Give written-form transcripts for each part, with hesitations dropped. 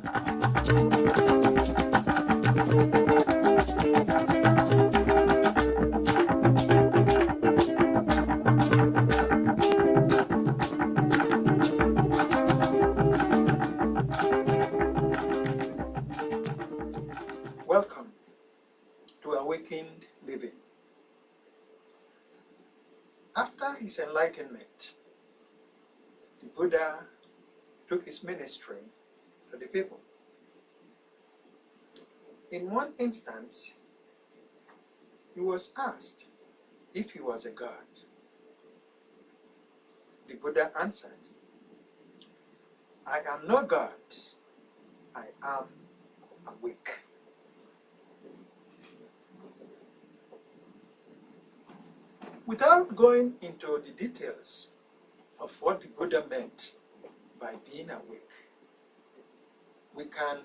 Welcome to Awakened Living. After his enlightenment, the Buddha took his ministry to the people. In one instance, he was asked if he was a god. The Buddha answered, "I am no god, I am awake." Without going into the details of what the Buddha meant by being awake, we can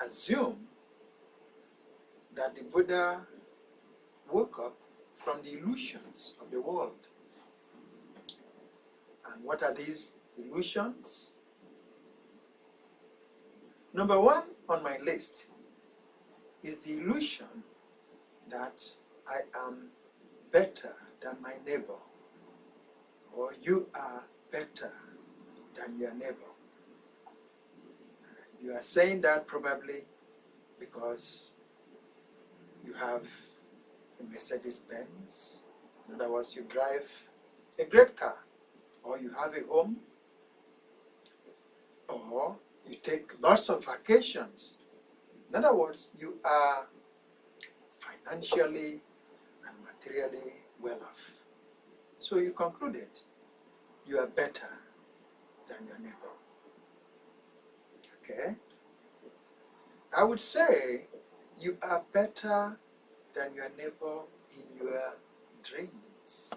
assume that the Buddha woke up from the illusions of the world. And what are these illusions? Number one on my list is the illusion that I am better than my neighbor, or you are better than your neighbor. You are saying that probably because you have a Mercedes-Benz. In other words, you drive a great car, or you have a home, or you take lots of vacations. In other words, you are financially and materially well off. So you concluded you are better than your neighbor. Okay? I would say you are better than your neighbor in your dreams.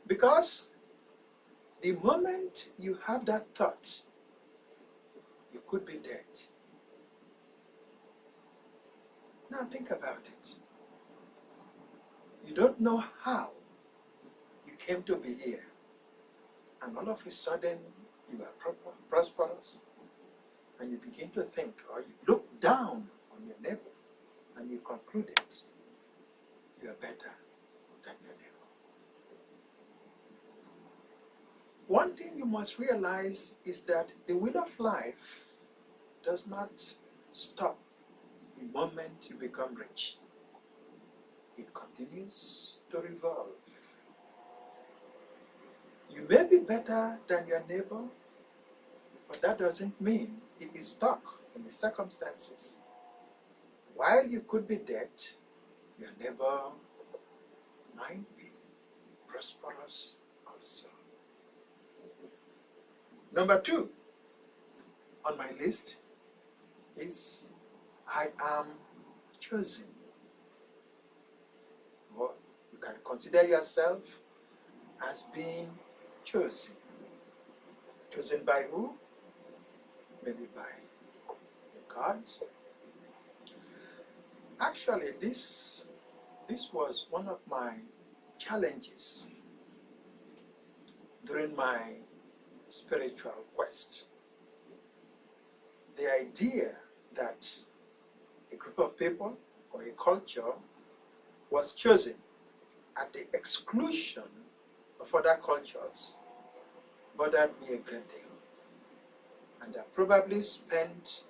Because the moment you have that thought, you could be dead. Now think about it. You don't know how you came to be here, and all of a sudden you are prosperous, and you begin to think, or you look down on your neighbor, and you concluded you are better than your neighbor. One thing you must realize is that the wheel of life does not stop the moment you become rich. It continues to revolve. You may be better than your neighbor, but that doesn't mean it is stuck in the circumstances. While you could be dead, your neighbor might be prosperous also. Number two on my list is I am chosen. Or you can consider yourself as being chosen. Chosen by who? Maybe by a God. Actually, this was one of my challenges during my spiritual quest. The idea that a group of people or a culture was chosen at the exclusion of other cultures bothered me a great deal. And I probably spent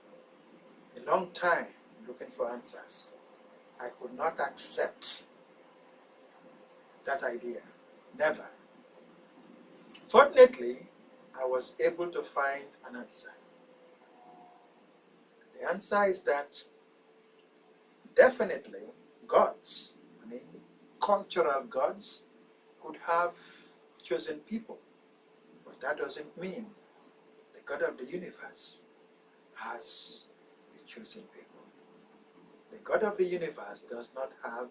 a long time looking for answers. I could not accept that idea. Never. Fortunately, I was able to find an answer. The answer is that definitely gods, cultural gods, could have chosen people. But that doesn't mean the God of the universe has a chosen people. The God of the universe does not have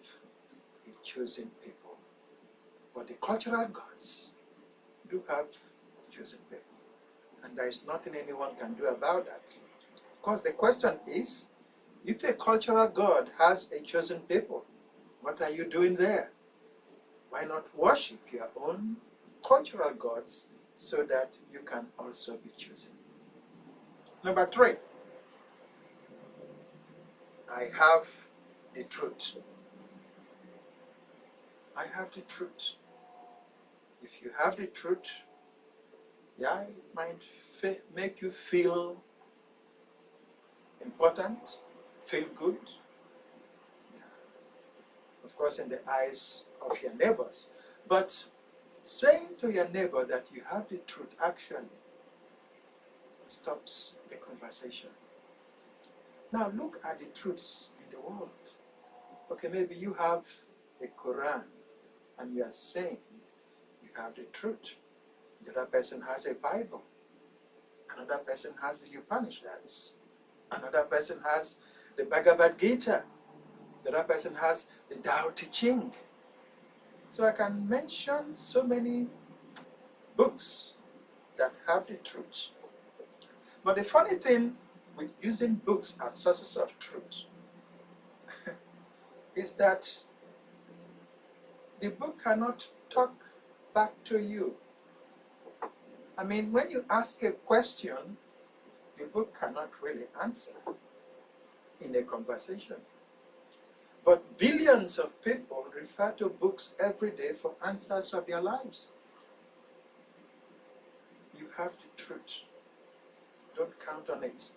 a chosen people. But the cultural gods do have chosen people. And there is nothing anyone can do about that. Of course, the question is, if a cultural god has a chosen people, what are you doing there? Why not worship your own cultural gods so that you can also be chosen? Number 3, I have the truth. I have the truth. If you have the truth, yeah, it might make you feel important, feel good. Yeah. Of course, in the eyes of your neighbors. But saying to your neighbor that you have the truth actually stops the conversation. Now look at the truths in the world. Okay, maybe you have a Quran and you are saying you have the truth. The other person has a Bible. Another person has the Upanishads. Another person has the Bhagavad Gita. The other person has the Tao Te Ching. So I can mention so many books that have the truth. But the funny thing with using books as sources of truth is that the book cannot talk back to you. I mean, when you ask a question, the book cannot really answer in a conversation. But billions of people refer to books every day for answers of their lives. You have the truth. Don't count on it.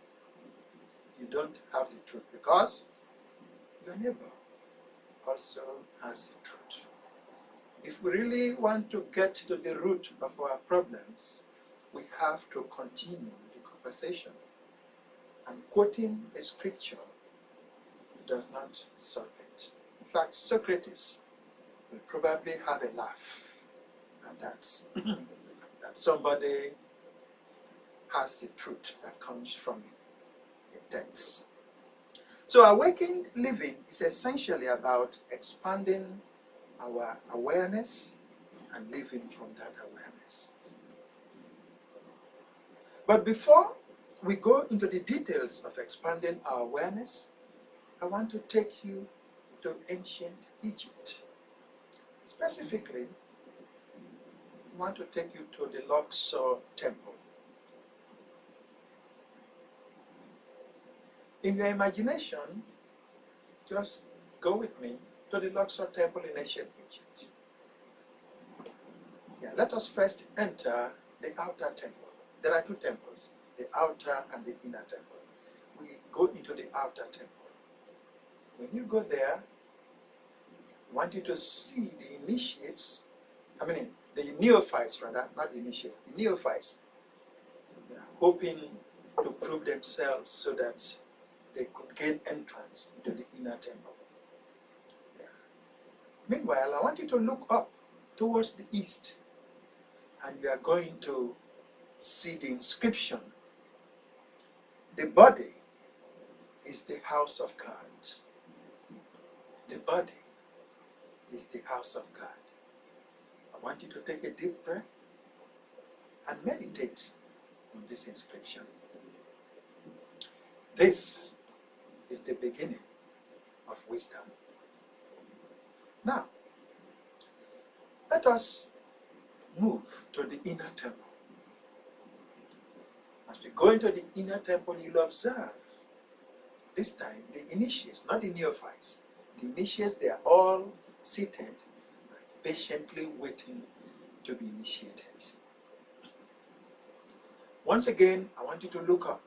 You don't have the truth because your neighbor also has the truth. If we really want to get to the root of our problems, we have to continue the conversation. And quoting a scripture does not solve it. In fact, Socrates will probably have a laugh at that, that somebody has the truth that comes from a text. So awakened living is essentially about expanding our awareness and living from that awareness. But before we go into the details of expanding our awareness, I want to take you to ancient Egypt. Specifically, I want to take you to the Luxor Temple. In your imagination, just go with me to the Luxor Temple in ancient Egypt. Yeah, let us first enter the outer temple. There are two temples, the outer and the inner temple. We go into the outer temple. When you go there, I want you to see the initiates, the neophytes rather, not the initiates, the neophytes. They are hoping to prove themselves so that they could gain entrance into the inner temple. Yeah. Meanwhile, I want you to look up towards the east, and you are going to see the inscription. The body is the house of God. The body is the house of God. I want you to take a deep breath and meditate on this inscription. This is the beginning of wisdom. Now, let us move to the inner temple. As we go into the inner temple, you'll observe this time the initiates, not the neophytes. The initiates, they are all seated, patiently waiting to be initiated. Once again, I want you to look up.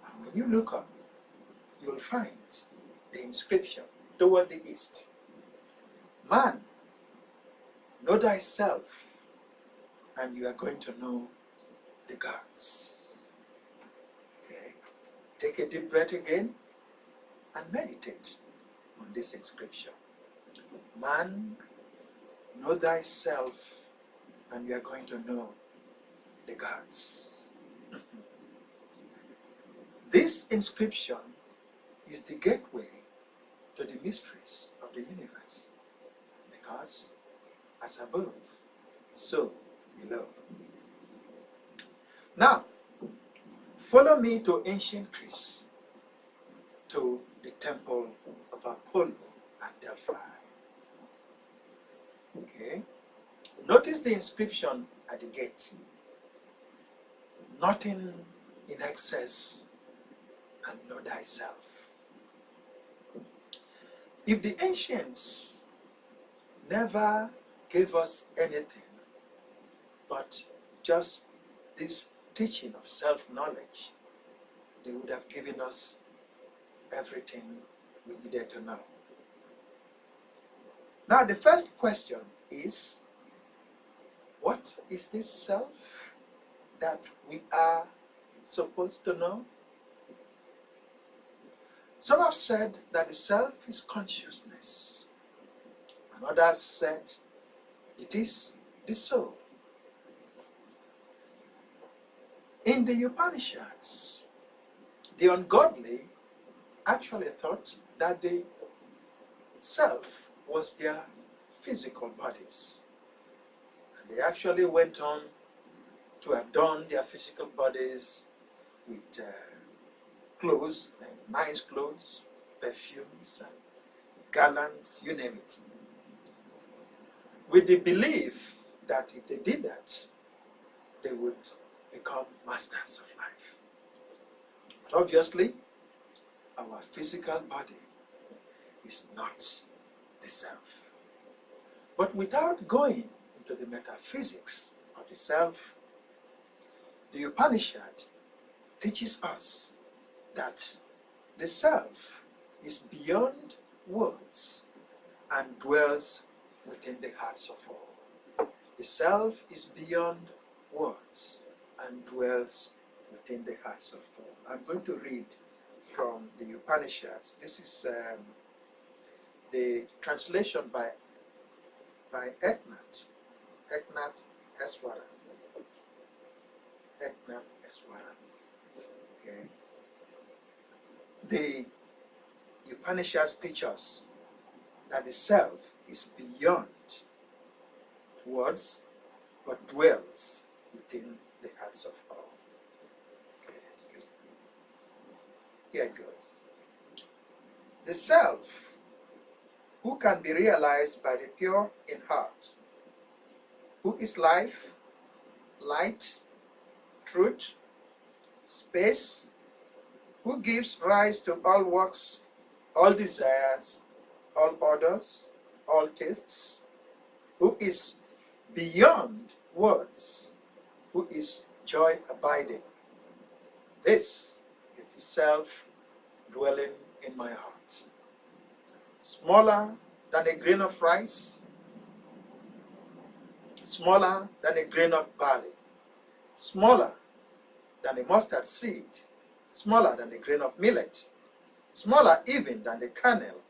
And when you look up, you'll find the inscription toward the east. Man, know thyself, and you are going to know the gods. Okay? Take a deep breath again and meditate on this inscription. Man, know thyself, and you are going to know the gods. This inscription is the gateway to the mysteries of the universe, because as above, so below. Now, follow me to ancient Greece, to the temple of Apollo at Delphi. Okay? Notice the inscription at the gate. Nothing in excess and know thyself. If the ancients never gave us anything but just this teaching of self-knowledge, they would have given us everything we needed to know. Now the first question is, what is this self that we are supposed to know? Some have said that the self is consciousness, and others said it is the soul. In the Upanishads, the ungodly actually thought that the self was their physical bodies. And they actually went on to adorn their physical bodies with clothes, nice clothes, perfumes, and garlands, you name it, with the belief that if they did that, they would become masters of life. But obviously, our physical body is not the self. But without going into the metaphysics of the self, the Upanishad teaches us that the self is beyond words and dwells within the hearts of all. The self is beyond words and dwells within the hearts of all. I'm going to read from the Upanishads. This is the translation by Eknath Easwaran. Eknath Easwaran. Okay. The Upanishads teach us that the self is beyond words, but dwells within the hearts of all. Okay, excuse me. Here it goes. The self, who can be realized by the pure in heart, who is life, light, truth, space, who gives rise to all works, all desires, all orders, all tastes, who is beyond words, who is joy abiding. This is the self dwelling in my heart. Smaller than a grain of rice, smaller than a grain of barley, smaller than a mustard seed, smaller than a grain of millet, smaller even than the kernel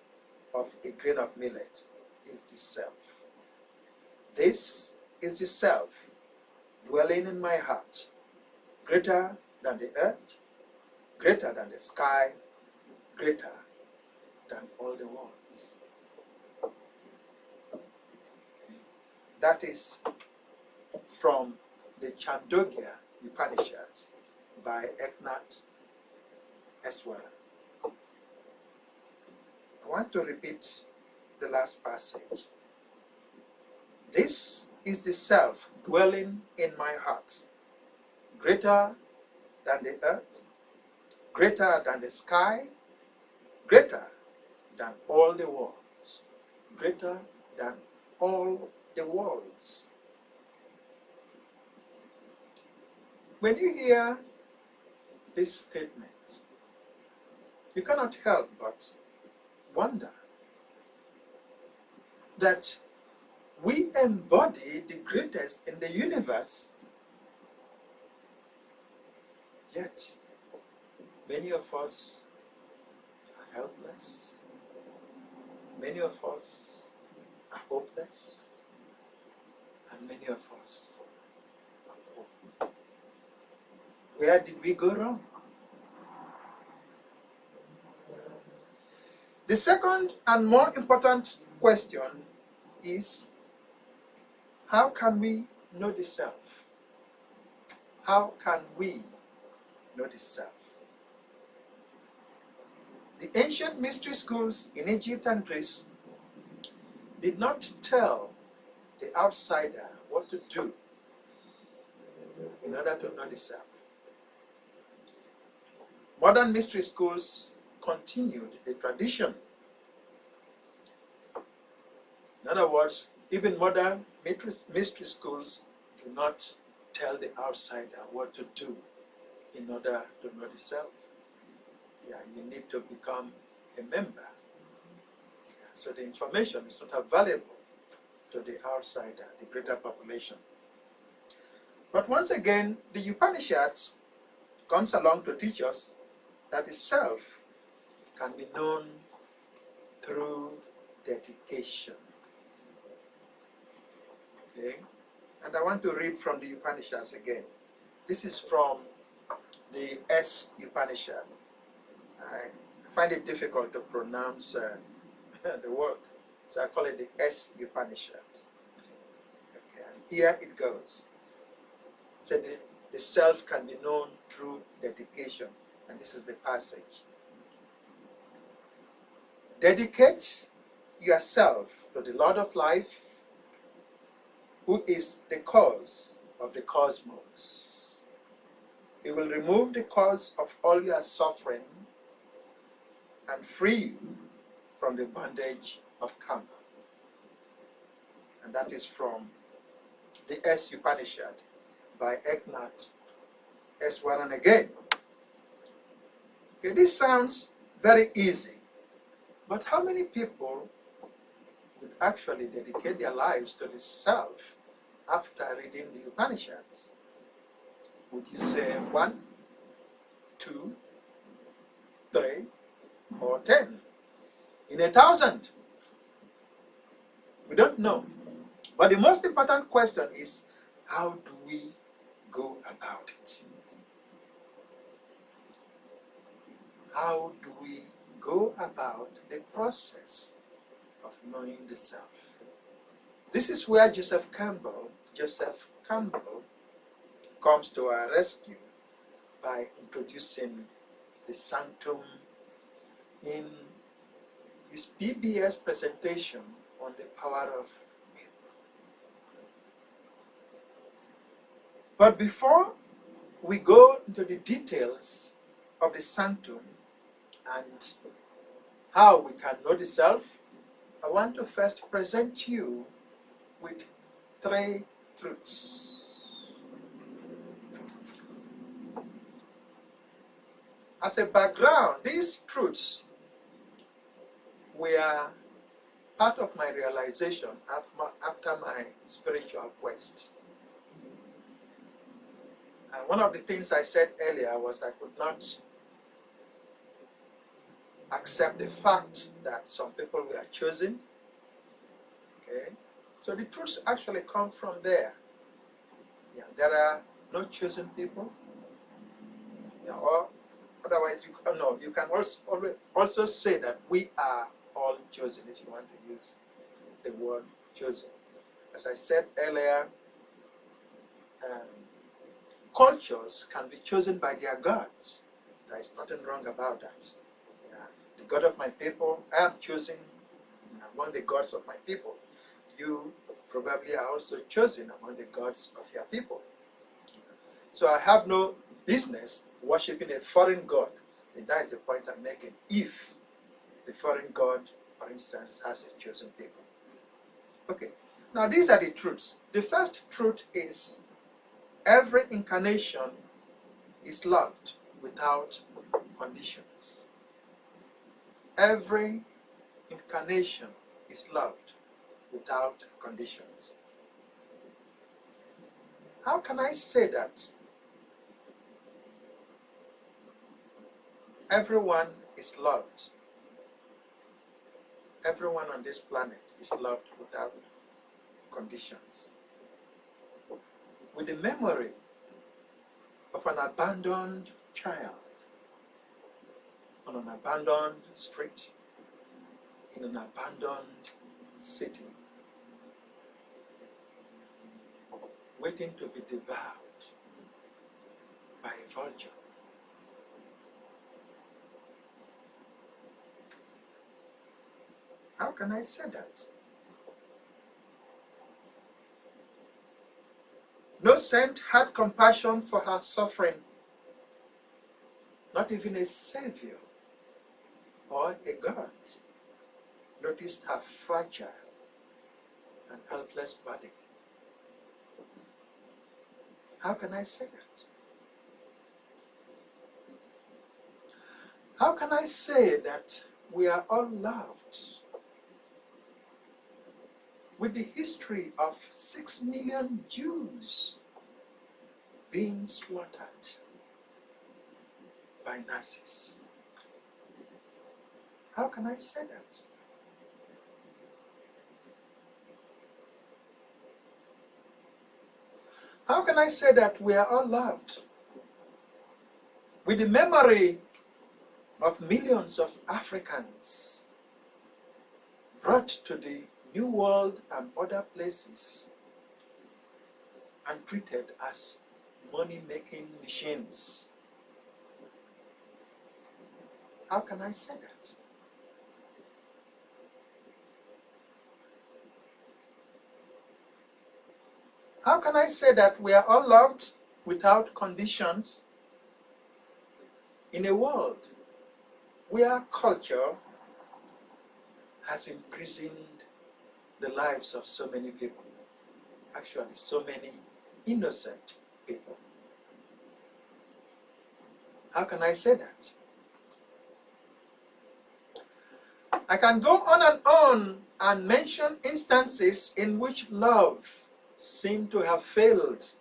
of a grain of millet is the self. This is the self dwelling in my heart, greater than the earth, greater than the sky, greater than all the worlds. That is from the Chandogya Upanishads by Eknath Easwaran. I want to repeat the last passage. This is the self dwelling in my heart, greater than the earth, greater than the sky, greater than all the worlds, greater than all the worlds. When you hear this statement, you cannot help but wonder that we embody the greatest in the universe, yet many of us are helpless, many of us are hopeless, and many of us are poor. Where did we go wrong? The second and more important question is, how can we know the self? How can we know the self? The ancient mystery schools in Egypt and Greece did not tell the outsider what to do in order to know the self. Modern mystery schools continued the tradition. In other words, even modern mystery schools do not tell the outsider what to do in order to know the self. Yeah, you need to become a member. Yeah, so the information is not available to the outsider, the greater population. But once again, the Upanishads comes along to teach us that the self can be known through dedication. Okay? And I want to read from the Upanishads again. This is from the S Upanishad. I find it difficult to pronounce the word, so I call it the S Upanishad. Okay, and here it goes. So the self can be known through dedication, and this is the passage. Dedicate yourself to the Lord of life, who is the cause of the cosmos. He will remove the cause of all your suffering and free you from the bondage of karma. And that is from the S Upanishad by Eknath Easwaran again. Okay, this sounds very easy, but how many people would actually dedicate their lives to the self after reading the Upanishads? Would you say 1, 2, 3, or 10? In 1,000? We don't know. But the most important question is, how do we go about it? How do we go about the process of knowing the self? This is where Joseph Campbell comes to our rescue by introducing the sanctum in his PBS presentation on the power of myth. But before we go into the details of the sanctum and how we can know the self, I want to first present you with 3 truths. As a background, these truths were part of my realization after my spiritual quest. And one of the things I said earlier was I could not accept the fact that some people were chosen. Okay? So the truths actually come from there. Yeah, there are no chosen people. Yeah, or otherwise, you can also say that we are all chosen, if you want to use the word chosen. As I said earlier, cultures can be chosen by their gods. There is nothing wrong about that. Yeah. The God of my people, I am chosen among the gods of my people. You probably are also chosen among the gods of your people. So I have no business worshiping a foreign god. And that is the point I'm making. If the foreign god, for instance, has a chosen people. Okay. Now these are the truths. The first truth is every incarnation is loved without conditions. Every incarnation is loved without conditions. How can I say that? Everyone is loved. Everyone on this planet is loved without conditions. With the memory of an abandoned child on an abandoned street, in an abandoned city, waiting to be devoured by a vulture. How can I say that? No saint had compassion for her suffering. not even a savior or a God, noticed her fragile and helpless body. How can I say that? How can I say that we are all loved with the history of 6 million Jews being slaughtered by Nazis? How can I say that? How can I say that we are all loved with the memory of millions of Africans brought to the New World and other places and treated as money-making machines? How can I say that? How can I say that we are all loved without conditions in a world where culture has imprisoned the lives of so many people? Actually, so many innocent people. How can I say that? I can go on and mention instances in which love seemed to have failed,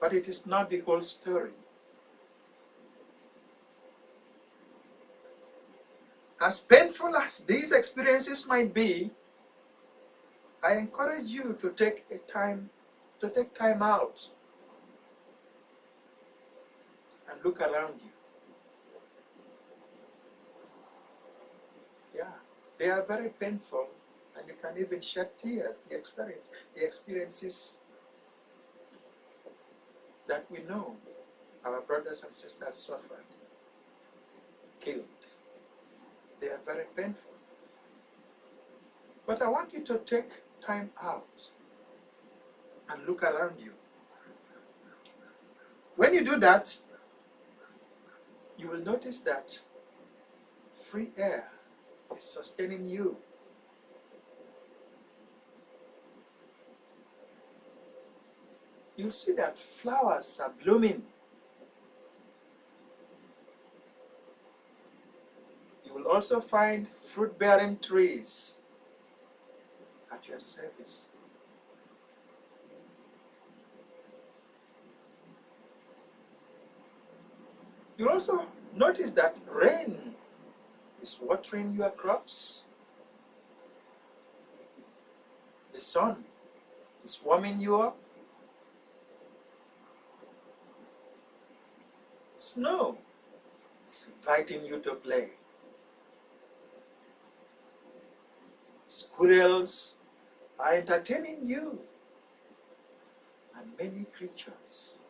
but it is not the whole story. As painful as these experiences might be, I encourage you to take time out and look around you. Yeah, they are very painful, and you can even shed tears. The experiences that we know our brothers and sisters suffered, killed, they are very painful. But I want you to take time out and look around you. When you do that, you will notice that free air is sustaining you. You'll see that flowers are blooming. You will also find fruit-bearing trees at your service. You'll also notice that rain is watering your crops. The sun is warming you up. Snow is inviting you to play. Squirrels are entertaining you. And many creatures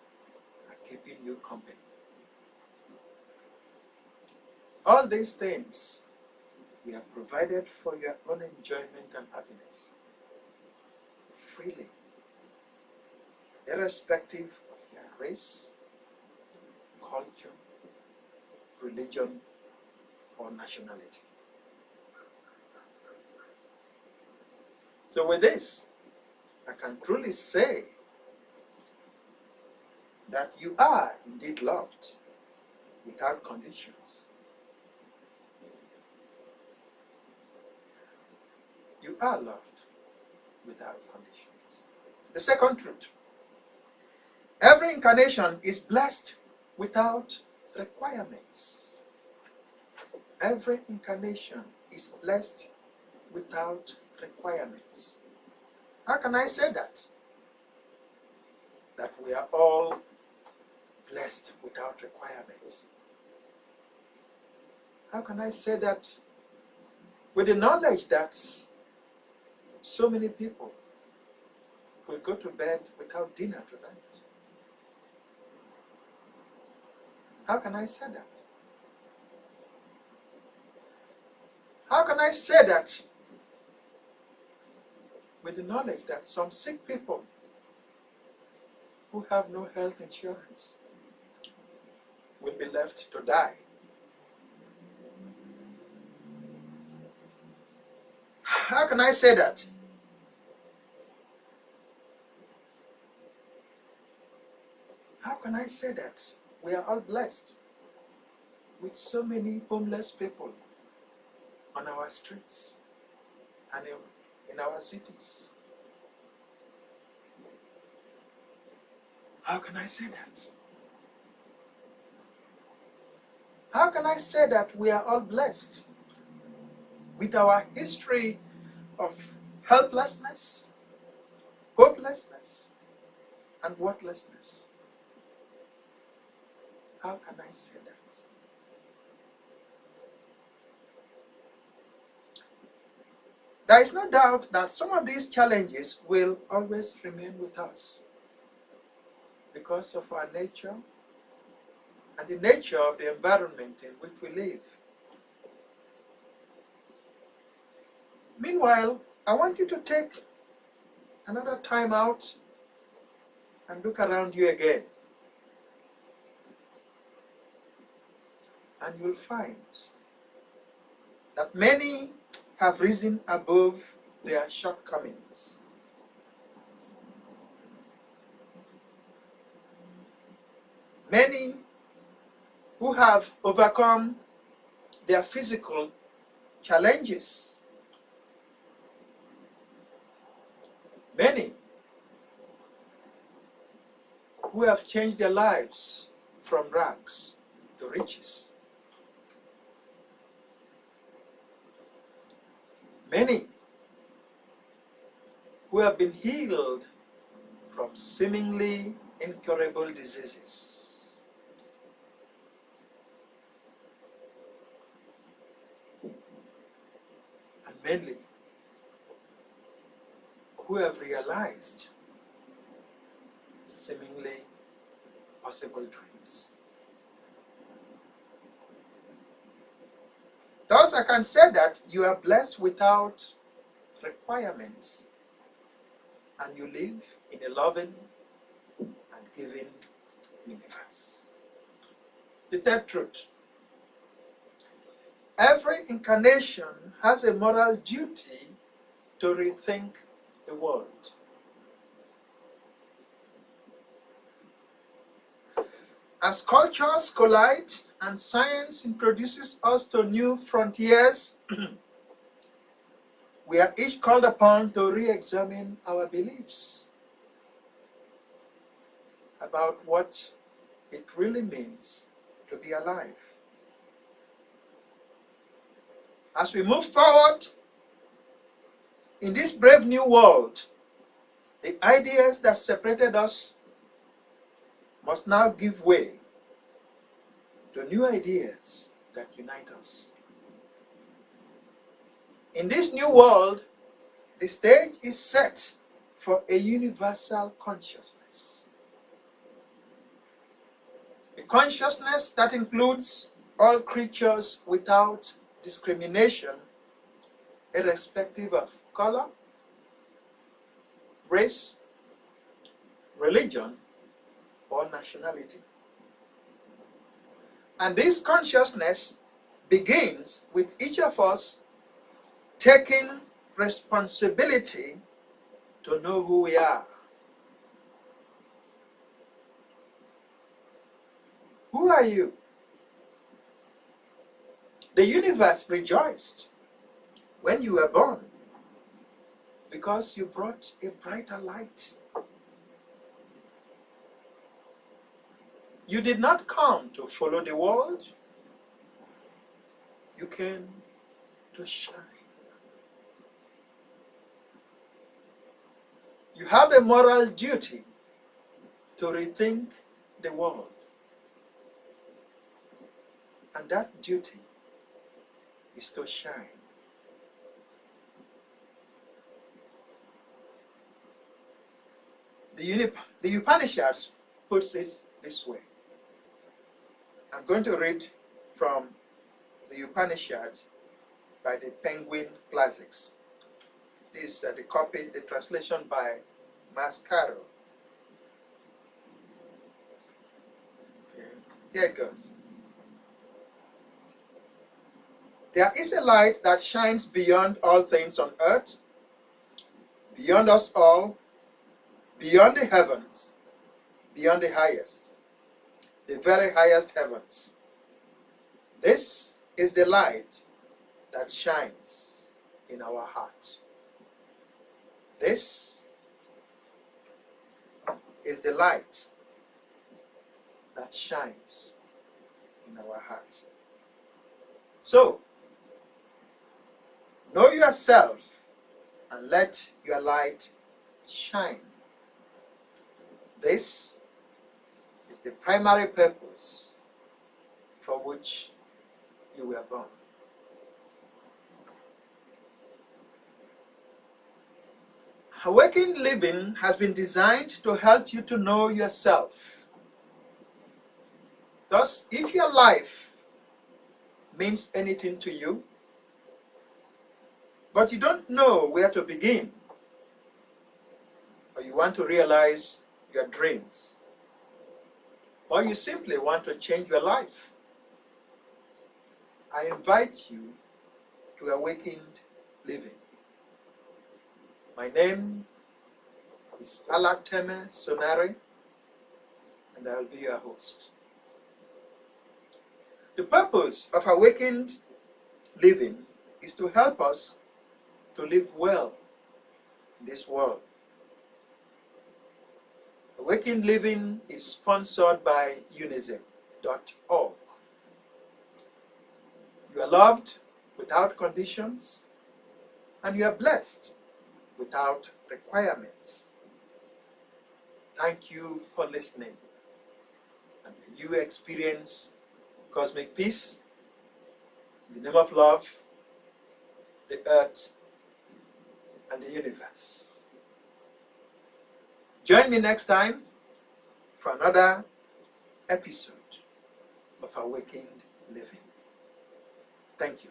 are keeping you company. All these things we have provided for your own enjoyment and happiness freely, irrespective of your race, culture, religion, or nationality. So with this, I can truly say that you are indeed loved without conditions. You are loved without conditions. The second truth: every incarnation is blessed without requirements. Every incarnation is blessed without requirements. How can I say that? That we are all blessed without requirements. How can I say that with the knowledge that so many people will go to bed without dinner tonight? How can I say that? How can I say that with the knowledge that some sick people who have no health insurance will be left to die. How can I say that? How can I say that? We are all blessed with so many homeless people on our streets and in our cities. How can I say that? How can I say that we are all blessed with our history of helplessness, hopelessness, and worthlessness? How can I say that? There is no doubt that some of these challenges will always remain with us because of our nature and the nature of the environment in which we live. Meanwhile, I want you to take another time out and look around you again. And you'll find that many have risen above their shortcomings. Many who have overcome their physical challenges. Many who have changed their lives from rags to riches. Many who have been healed from seemingly incurable diseases. And many who have realized seemingly possible dreams. Thus, I can say that you are blessed without requirements, and you live in a loving and giving universe. The third truth: every incarnation has a moral duty to rethink the world. As cultures collide and science introduces us to new frontiers, we are each called upon to re-examine our beliefs about what it really means to be alive. As we move forward in this brave new world, the ideas that separated us must now give way to new ideas that unite us. In this new world, the stage is set for a universal consciousness. A consciousness that includes all creatures without discrimination, irrespective of color, race, religion, or nationality. And this consciousness begins with each of us taking responsibility to know who we are. Who are you? The universe rejoiced when you were born because you brought a brighter light. You did not come to follow the world. You came to shine. You have a moral duty to rethink the world. And that duty is to shine. The Upanishads puts it this way. I'm going to read from the Upanishads by the Penguin Classics. This is the copy, the translation by Mascaro. Okay. Here it goes. There is a light that shines beyond all things on earth, beyond us all, beyond the heavens, beyond the highest, the very highest heavens. This is the light that shines in our hearts. This is the light that shines in our hearts. So, know yourself and let your light shine. This is the primary purpose for which you were born. Awakened Living has been designed to help you to know yourself. Thus, if your life means anything to you, but you don't know where to begin, or you want to realize your dreams, or you simply want to change your life, I invite you to Awakened Living. My name is Alateme Sonare, and I'll be your host. The purpose of Awakened Living is to help us to live well in this world. Awakened Living is sponsored by UNICEF.org. You are loved without conditions, and you are blessed without requirements. Thank you for listening, and may you experience cosmic peace in the name of love, the earth, and the universe. Join me next time for another episode of Awakened Living. Thank you.